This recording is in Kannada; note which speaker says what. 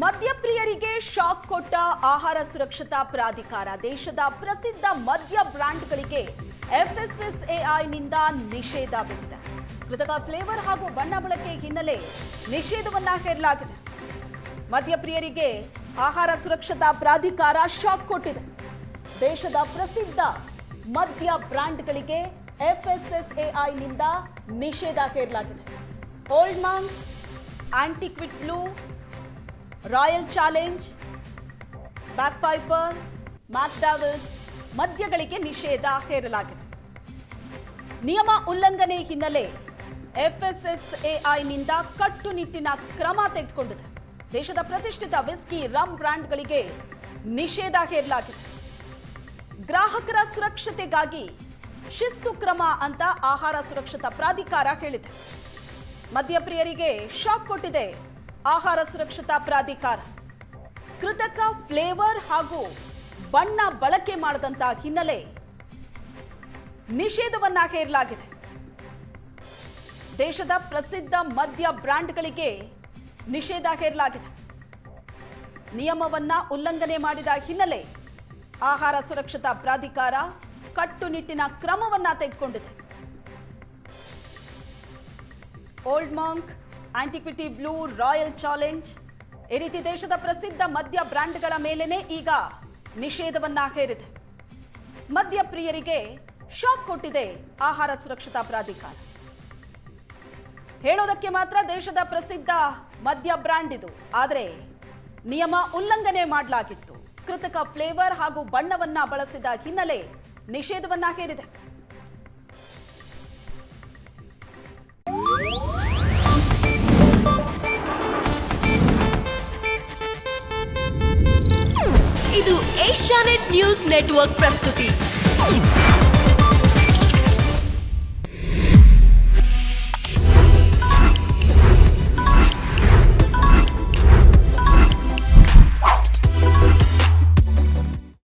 Speaker 1: ಮದ್ಯಪ್ರಿಯರಿಗೆ ಶಾಕ್ ಕೊಟ್ಟ ಆಹಾರ ಸುರಕ್ಷತಾ ಪ್ರಾಧಿಕಾರ. ದೇಶದ ಪ್ರಸಿದ್ಧ ಮದ್ಯ ಬ್ರ್ಯಾಂಡ್ಗಳಿಗೆ FSSAIನಿಂದ ನಿಷೇಧ ಬಿದ್ದಿದೆ. ಕೃತಕ ಫ್ಲೇವರ್ ಹಾಗೂ ಬಣ್ಣ ಬಳಕೆ ಹಿನ್ನೆಲೆ ನಿಷೇಧವನ್ನ ಹೇರಲಾಗಿದೆ. ಮದ್ಯಪ್ರಿಯರಿಗೆ ಆಹಾರ ಸುರಕ್ಷತಾ ಪ್ರಾಧಿಕಾರ ಶಾಕ್ ಕೊಟ್ಟಿದೆ. ದೇಶದ ಪ್ರಸಿದ್ಧ ಮದ್ಯ ಬ್ರ್ಯಾಂಡ್ಗಳಿಗೆ FSSAIನಿಂದ ನಿಷೇಧ ಹೇರಲಾಗಿದೆ. Old Monk, Antiquity Blue, Royal Challenge, Bagpiper, McDowell's ಮದ್ಯಗಳಿಗೆ ನಿಷೇಧ ಹೇರಲಾಗಿದೆ. ನಿಯಮ ಉಲ್ಲಂಘನೆ ಹಿನ್ನೆಲೆ FSSAIನಿಂದ ಕಟ್ಟುನಿಟ್ಟಿನ ಕ್ರಮ ತೆಗೆದುಕೊಂಡಿದೆ. ದೇಶದ ಪ್ರತಿಷ್ಠಿತ ವಿಸ್ಕಿ, ರಮ್ ಬ್ರ್ಯಾಂಡ್ಗಳಿಗೆ ನಿಷೇಧ ಹೇರಲಾಗಿದೆ. ಗ್ರಾಹಕರ ಸುರಕ್ಷತೆಗಾಗಿ ಶಿಸ್ತು ಕ್ರಮ ಅಂತ ಆಹಾರ ಸುರಕ್ಷತಾ ಪ್ರಾಧಿಕಾರ ಹೇಳಿದೆ. ಮದ್ಯಪ್ರಿಯರಿಗೆ ಶಾಕ್ ಕೊಟ್ಟಿದೆ ಆಹಾರ ಸುರಕ್ಷತಾ ಪ್ರಾಧಿಕಾರ. ಕೃತಕ ಫ್ಲೇವರ್ ಹಾಗೂ ಬಣ್ಣ ಬಳಕೆ ಮಾಡದಂತ ಹಿನ್ನೆಲೆ ನಿಷೇಧವನ್ನ ಹೇರಲಾಗಿದೆ. ದೇಶದ ಪ್ರಸಿದ್ಧ ಮದ್ಯ ಬ್ರ್ಯಾಂಡ್ಗಳಿಗೆ ನಿಷೇಧ ಹೇರಲಾಗಿದೆ. ನಿಯಮವನ್ನ ಉಲ್ಲಂಘನೆ ಮಾಡಿದ ಹಿನ್ನೆಲೆ ಆಹಾರ ಸುರಕ್ಷತಾ ಪ್ರಾಧಿಕಾರ ಕಟ್ಟುನಿಟ್ಟಿನ ಕ್ರಮವನ್ನ ತೆಗೆದುಕೊಂಡಿದೆ. Old Monk, Antiquity Blue, Royal Challenge ಈ ರೀತಿ ದೇಶದ ಪ್ರಸಿದ್ಧ ಮದ್ಯ ಬ್ರ್ಯಾಂಡ್ಗಳ ಮೇಲೇನೆ ಈಗ ನಿಷೇಧವನ್ನ ಹೇರಿದೆ. ಮದ್ಯಪ್ರಿಯರಿಗೆ ಶಾಕ್ ಕೊಟ್ಟಿದೆ ಆಹಾರ ಸುರಕ್ಷತಾ ಪ್ರಾಧಿಕಾರ. ಹೇಳೋದಕ್ಕೆ ಮಾತ್ರ ದೇಶದ ಪ್ರಸಿದ್ಧ ಮದ್ಯ ಬ್ರ್ಯಾಂಡ್ ಇದು, ಆದರೆ ನಿಯಮ ಉಲ್ಲಂಘನೆ ಮಾಡಲಾಗಿತ್ತು. ಕೃತಕ ಫ್ಲೇವರ್ ಹಾಗೂ ಬಣ್ಣವನ್ನ ಬಳಸಿದ ಹಿನ್ನೆಲೆ ನಿಷೇಧವನ್ನ ಹೇರಿದೆ.
Speaker 2: ಇದು ಏಷ್ಯಾನೆಟ್ ನ್ಯೂಸ್ ನೆಟ್ವರ್ಕ್ ಪ್ರಸ್ತುತಿ.